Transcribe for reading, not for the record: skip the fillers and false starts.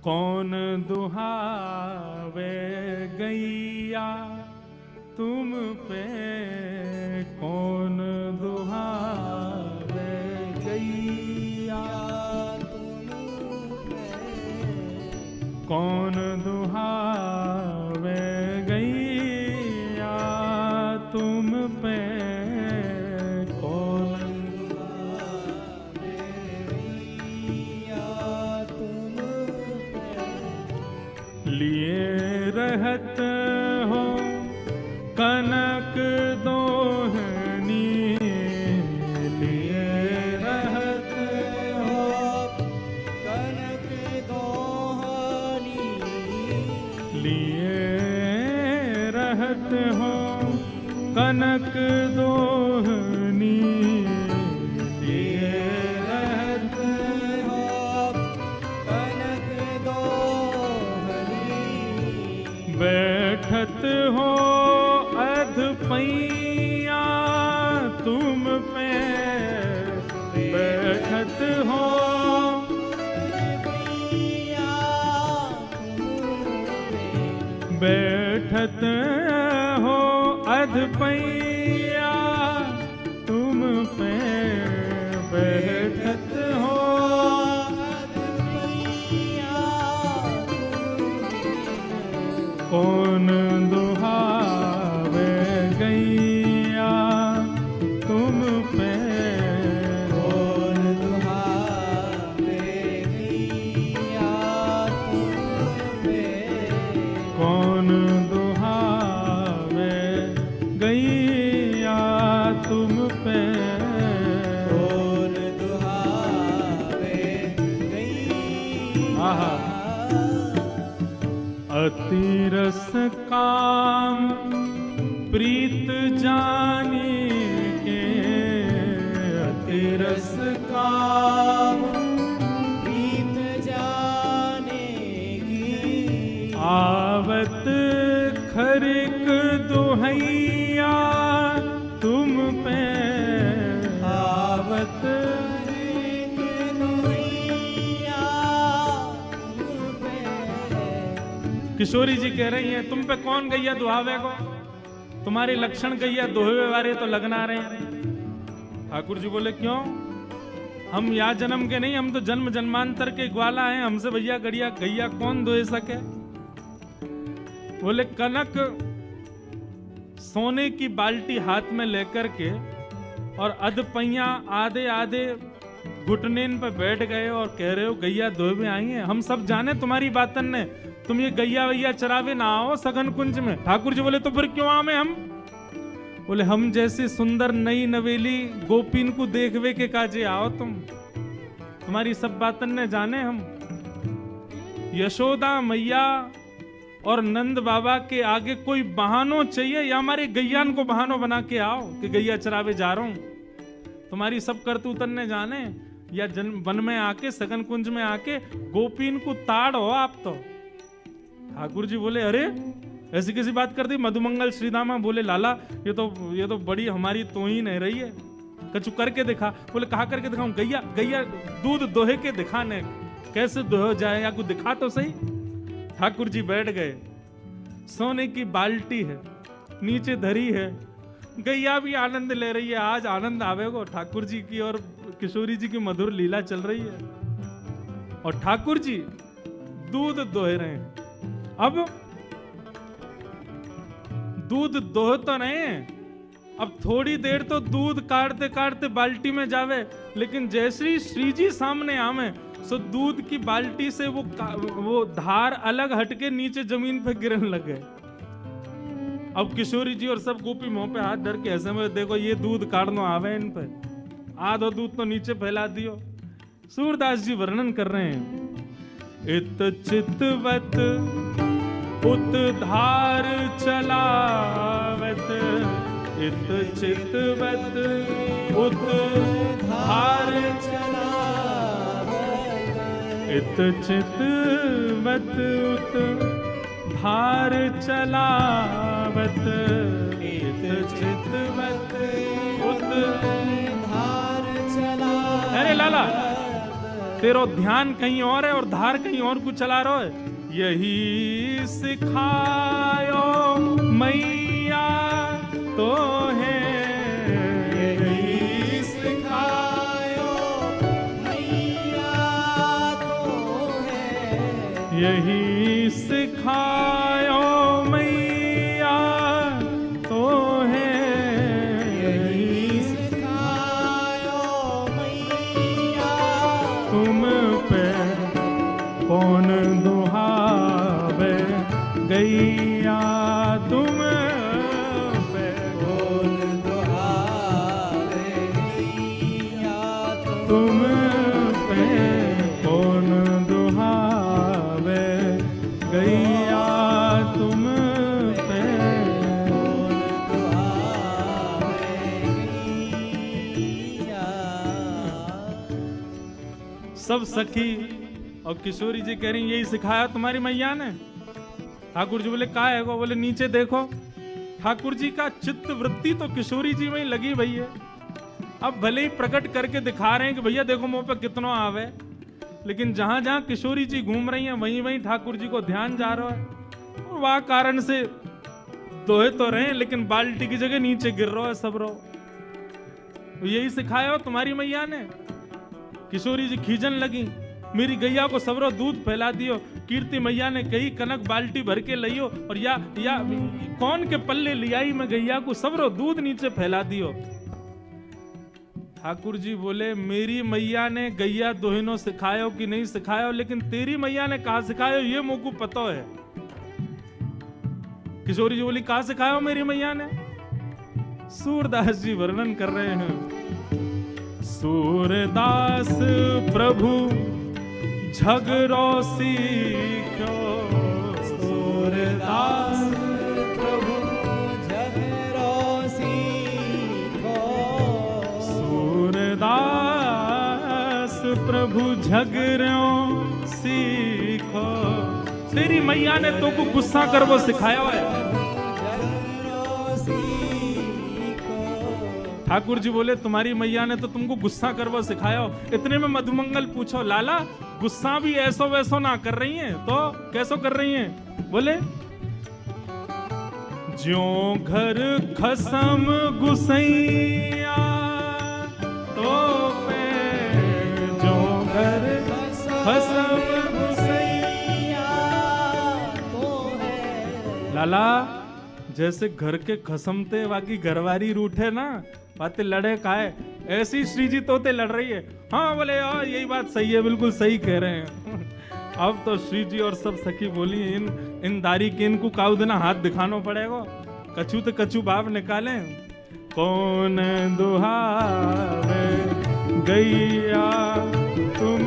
कौन दुहावे गैया तुम पे, कौन दुहावे गैया तुम पे, कौन दुहावे गैया तुम पे, कौन दुहावे गैया तुम पे, लिए रहत हो कनक दोहनी, लिए रहत हो कनक दोहनी, लिए रहत हो कनक दोहनी, लिए रहत हो कनक दोहनी, बैठत हो पैया तुम पे, बैठत हो पैया तुम पे, बैठत हो अध पैया तुम पे, बैठत हो अध पैया तुम पे, कौन दुहावे गैया तुम पे, कौन दुहावे गैया तुम पे, कौन दुहावे गैया तुम पे, कौन दुहावे गैया। अति रस काम प्रीत जाने के, अति रस काम प्रीत जाने की, आवत खरिक दुहैया तुम पे, आवत खरिक दुहैया तुम पे। किशोरी जी कह रही हैं तुम पे कौन गैया दुहावे को, तुम्हारे लक्षण गैया दोहे वाले तो लगना रहे हैं। ठाकुर जी बोले क्यों, हम या जन्म के नहीं, हम तो जन्म जन्मांतर के ग्वाला हैं, हमसे भैया गड़िया गैया कौन दोहे सके। बोले कनक सोने की बाल्टी हाथ में लेकर के और अधपैया आधे आधे घुटनेन पे बैठ गए और कह रहे हो गैया दोहे में आई हैं। हम सब जाने तुम्हारी बातन ने, तुम ये गैया वैया चरावे ना आओ सघन कुंज में। ठाकुर जी बोले तो फिर क्यों आवे हम। बोले हम जैसी सुंदर नई नवेली गोपीन को देखवे के काजे आओ तुम, तुम्हारी सब बातन ने जाने हम। यशोदा मैया और नंद बाबा के आगे कोई बहानो चाहिए या हमारे गैयान को बहानो बना के आओ कि गैया चरावे जा रहा हूं। तुम्हारी सब करतूतन ने जाने, या वन में आके सघन कुंज में आके गोपीन को ताड़ हो आप तो। ठाकुर जी बोले अरे ऐसी कैसी बात कर दी मधुमंगल श्रीदामा। बोले लाला ये तो बड़ी हमारी तोहीन है रही है, कछु करके दिखा। बोले कहा करके दिखाऊं, गैया गैया दूध दोहे के दिखाने, कैसे दोहे जाए या कुछ दिखा तो सही। ठाकुर जी बैठ गए, सोने की बाल्टी है नीचे धरी है, गैया भी आनंद ले रही है। आज आनंद आवेगो, ठाकुर जी की और किशोरी जी की मधुर लीला चल रही है और ठाकुर जी दूध दोहे रहे हैं। अब दूध दोह तो नहीं, अब थोड़ी देर तो दूध काटते काटते बाल्टी में जावे, लेकिन जैसे ही श्री जी सामने आवे सो दूध की बाल्टी से वो धार अलग हटके नीचे जमीन पे गिरने लगे। अब किशोरी जी और सब गोपी मुंह पे हाथ धर के ऐसे में देखो ये दूध काटनो आवे इन पे, आधो दूध तो नीचे फैला दियो। सूरदास जी वर्णन कर रहे हैं, इत चितवत उत धार चलावत, इत चितवत उत धार चलावत, इत चितवत उत धार चलावत, इत चितवत उत धार चलावत। अरे लाला तेरो ध्यान कहीं और है और धार कहीं और कुछ चला रहा है। यही सिखायो मैया तो है, यही सिखायो मैया तो है, यही सिखायो मैया तो है, यही सिखायो मैया तुम पे कौन दुहावे गैया, तुम पे कौन दुहावे गैया, तुम पे कौन दुहावे गैया, तुम पे कौन दुहावे गैया। सब सखी और किशोरी जी कह रही यही सिखाया तुम्हारी मैया ने। ठाकुर जी बोले का है वो? बोले नीचे देखो। ठाकुर जी का चित्त वृत्ति तो किशोरी जी में ही लगी भई है। अब भले ही प्रकट करके दिखा रहे हैं कि भैया देखो मुंह पे कितना आवे, लेकिन जहां जहां किशोरी जी घूम रही हैं वहीं वहीं ठाकुर जी को ध्यान जा रहा है। और वह कारण से दोहे तो रहे हैं, लेकिन बाल्टी की जगह नीचे गिर रहा है सब रो। तो यही सिखाया हो तुम्हारी मैया ने। किशोरी जी खींचन लगी, मेरी गैया को सबरो दूध फैला दियो। कीर्ति मैया ने कही कनक बाल्टी भर के लियो, और या कौन के पल्ले लियाई में गैया को सबरो दूध नीचे फैला दियो। ठाकुर जी बोले मेरी मैया ने गैया दोहिनो सिखायो कि नहीं सिखायो, लेकिन तेरी मैया ने कहा सिखायो ये मुझको पता है। किशोरी जी बोली कहा सिखायो मेरी मैया ने? सूरदास जी वर्णन कर रहे हैं। सूरदास प्रभु झगड़ो सीख्यो, सूरदास प्रभु झगड़ो सीखो, सूरदास प्रभु झगड़ो सीखो। तेरी मैया ने तो को गुस्सा कर वो सिखाया है। झगड़ो सीखो। ठाकुर जी बोले तुम्हारी मैया ने तो तुमको गुस्सा कर वो सिखाया हो। इतने में मधुमंगल पूछो लाला गुस्सा भी ऐसो वैसो ना कर रही हैं तो कैसो कर रही हैं? बोले ज्यों घर खसम गुसैया तो पे, ज्यों घर खसम गुसैया तो है। लाला जैसे घर के खसमते बाकी घरवारी रूठे ना बातें लड़े काहे, ऐसी श्री जी तोते लड़ रही है। हाँ बोले यार यही बात सही है, बिल्कुल सही कह रहे हैं। अब तो श्री जी और सब सखी बोली इन दारी के इनको काउ देना हाथ दिखाना पड़ेगा। कछु तो कछु बाप निकाले। कौन दुहावे गैया तुम